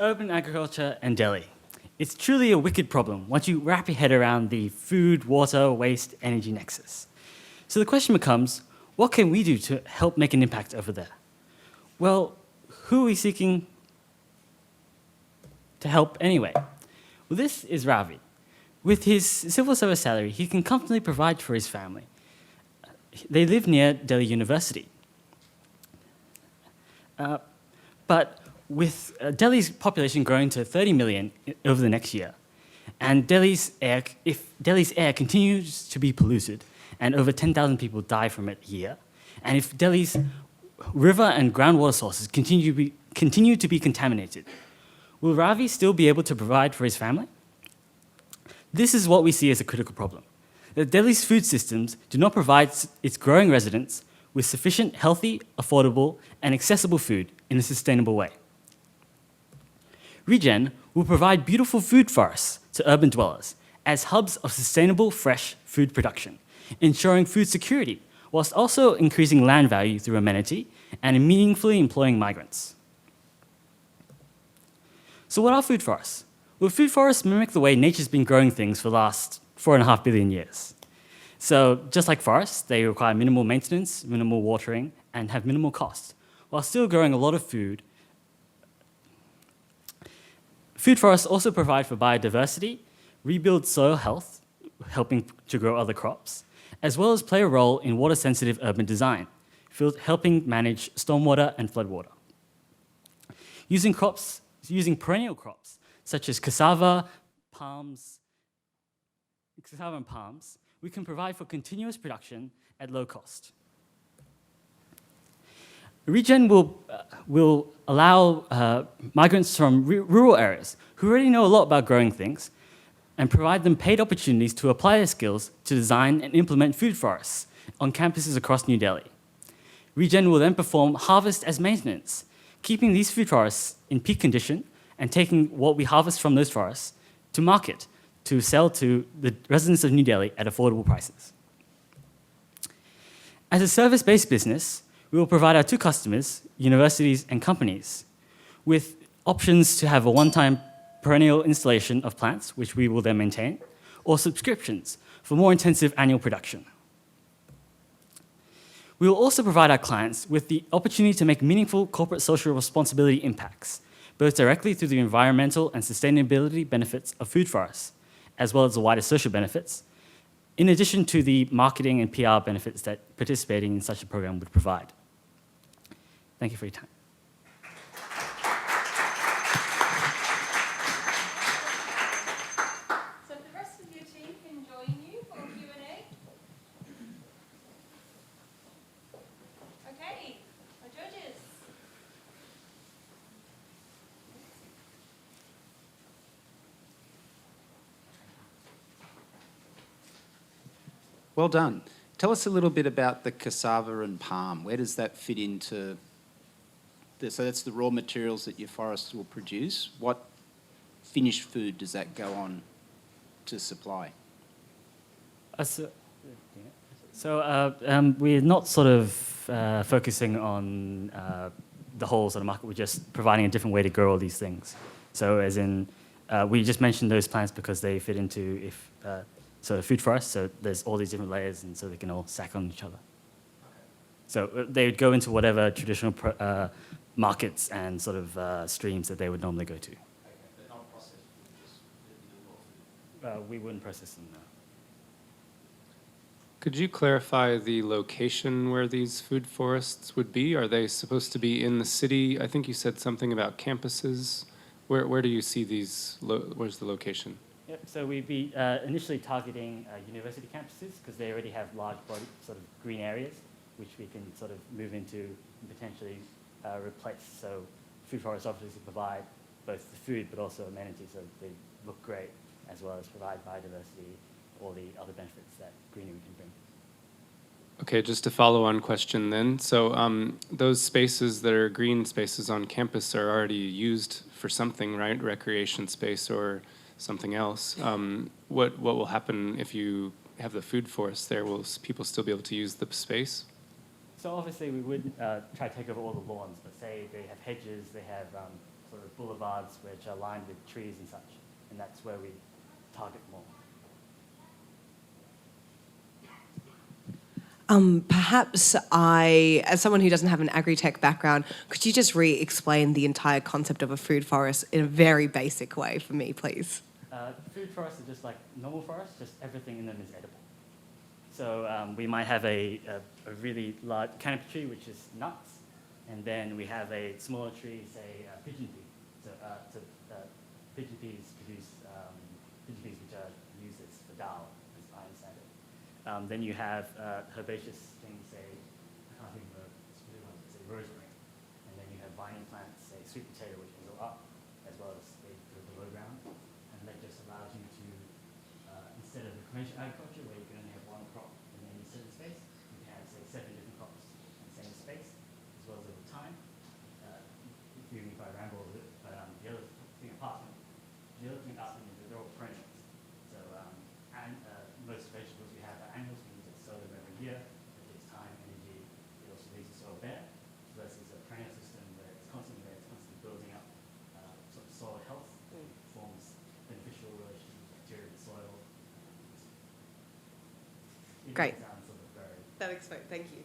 Urban agriculture and Delhi. It's truly a wicked problem once you wrap your head around the food, water, waste, energy nexus. So the question becomes, what can we do to help make an impact over there? Well, who are we seeking to help anyway? Well, this is Ravi. With his civil service salary, he can comfortably provide for his family. They live near Delhi University. But with Delhi's population growing to 30 million over the next year, and if Delhi's air continues to be polluted, and over 10,000 people die from it a year, and if Delhi's river and groundwater sources continue to be contaminated, will Ravi still be able to provide for his family? This is what we see as a critical problem, that Delhi's food systems do not provide its growing residents with sufficient healthy, affordable, and accessible food in a sustainable way. ReGen will provide beautiful food forests to urban dwellers as hubs of sustainable, fresh food production, ensuring food security, whilst also increasing land value through amenity and meaningfully employing migrants. So what are food forests? Well, food forests mimic the way nature's been growing things for the last 4.5 billion years. So just like forests, they require minimal maintenance, minimal watering, and have minimal cost, while still growing a lot of food. Food forests also provide for biodiversity, rebuild soil health, helping to grow other crops, as well as play a role in water-sensitive urban design, helping manage stormwater and floodwater. Using perennial crops, such as cassava and palms, we can provide for continuous production at low cost. ReGen will allow migrants from rural areas who already know a lot about growing things and provide them paid opportunities to apply their skills to design and implement food forests on campuses across New Delhi. ReGen will then perform harvest as maintenance, keeping these food forests in peak condition and taking what we harvest from those forests to market to sell to the residents of New Delhi at affordable prices. As a service-based business, we will provide our two customers, universities and companies, with options to have a one-time perennial installation of plants, which we will then maintain, or subscriptions for more intensive annual production. We will also provide our clients with the opportunity to make meaningful corporate social responsibility impacts, both directly through the environmental and sustainability benefits of food forests, as well as the wider social benefits, in addition to the marketing and PR benefits that participating in such a program would provide. Thank you for your time. So the rest of your team can join you for Q&A. Okay, our judges. Well done. Tell us a little bit about the cassava and palm. Where does that fit into this? So that's the raw materials that your forests will produce. What finished food does that go on to supply? We're not sort of focusing on the whole sort of market. We're just providing a different way to grow all these things. So as in, we just mentioned those plants because they fit into sort of food forests, so there's all these different layers, and so they can all stack on each other. So they would go into whatever traditional markets and sort of streams that they would normally go to. Okay, but not processed, just the raw food. We wouldn't process them, no. Could you clarify the location where these food forests would be? Are they supposed to be in the city? I think you said something about campuses. Where do you see these? Where's the location? Yep, so we'd be initially targeting university campuses because they already have large body, sort of green areas, which we can sort of move into and potentially replace. So food forests obviously provide both the food but also amenities, so they look great, as well as provide biodiversity, all the other benefits that greenery can bring. Okay, just a follow-on question then. So those spaces that are green spaces on campus are already used for something, right? Recreation space or something else. What will happen if you have the food forest there? Will people still be able to use the space? So obviously we would try to take over all the lawns, but say they have hedges, they have sort of boulevards which are lined with trees and such, and that's where we target more. Perhaps as someone who doesn't have an agri-tech background, could you just re-explain the entire concept of a food forest in a very basic way for me, please? Food forests are just like normal forests, just everything in them is edible. So we might have a really large canopy tree, which is nuts, and then we have a smaller tree, say pigeon pea. So pigeon peas produce pigeon peas which are used for dal, as I understand it. Then you have herbaceous things, say, I can't think of a specific one, say rosemary. And then you have vining plants, say sweet potato, which can go up, as well as they go below ground. And that just allows you to, instead of the conventional agriculture where you can only have one crop in any certain space, you can have, say, 7 different crops in the same space, as well as over time. Forgive me if I ramble a bit, but the other thing apart from the other thing about them is that they're all perennials. So, and most vegetables we have are annuals. We need to sow them every year. It takes time, energy. It also leaves the soil bare. So this is a perennial system where it's constantly there. It's constantly building up sort of soil health. Forms beneficial relations with bacteria in the soil. Great. Sounds sort of very. That explains. Thank you.